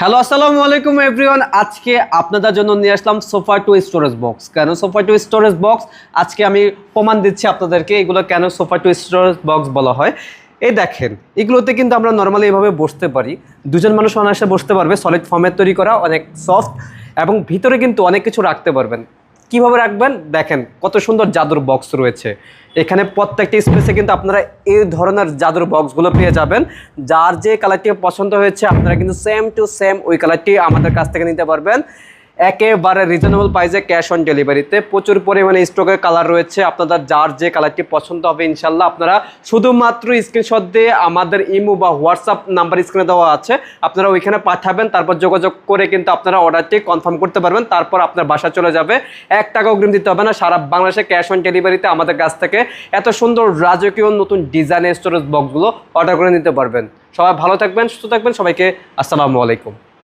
Hello আসসালামু আলাইকুম everyone. আজকে আপনাদের জন্য নিয়ে আসলাম সোফা টু স্টোরেজ বক্স। কেন সোফা টু স্টোরেজ বক্স আজকে আমি প্রমাণ দিচ্ছি আপনাদেরকে এগুলো কেন সোফা টু স্টোরেজ বক্স বলা হয়। এই দেখেন, এগুলোতে কিন্তু আমরা নর্মালি এভাবে বসতে পারি, দুজন মানুষ অনায়াসে বসতে পারবে। সলিড ফর্মের তৈরি করা, অনেক সফট এবং ভিতরে কিন্তু অনেক কিছু রাখতে পারবেন। কিভাবে রাখবেন দেখেন, কত সুন্দর জাদুর বক্স রয়েছে এখানে। প্রত্যেকটি স্পেসে কিন্তু আপনারা এই ধরনের জাদুর বক্সগুলো পেয়ে যাবেন। যার যে কালারটি পছন্দ হয়েছে আপনারা কিন্তু সেম টু সেম ওই কালারটি আমাদের কাছ থেকে নিতে পারবেন একেবারে রিজনেবল প্রাইসে, ক্যাশ অন ডেলিভারিতে। প্রচুর পরিমাণে স্টকের কালার রয়েছে, আপনাদের যার যে কালারটি পছন্দ হবে ইনশাল্লাহ আপনারা শুধুমাত্র স্ক্রিনশট দিয়ে আমাদের ইমো বা হোয়াটসঅ্যাপ নাম্বার স্ক্রিনে দেওয়া আছে, আপনারা ওইখানে পাঠাবেন। তারপর যোগাযোগ করে কিন্তু আপনারা অর্ডারটি কনফার্ম করতে পারবেন। তারপর আপনার বাসা চলে যাবে, 1 টাকা অগ্রিম দিতে হবে না। সারা বাংলাদেশে ক্যাশ অন ডেলিভারিতে আমাদের কাছ থেকে এত সুন্দর রাজকীয় নতুন ডিজাইনের স্টোরেজ বক্সগুলো অর্ডার করে নিতে পারবেন। সবাই ভালো থাকবেন, সুস্থ থাকবেন। সবাইকে আসসালামু আলাইকুম।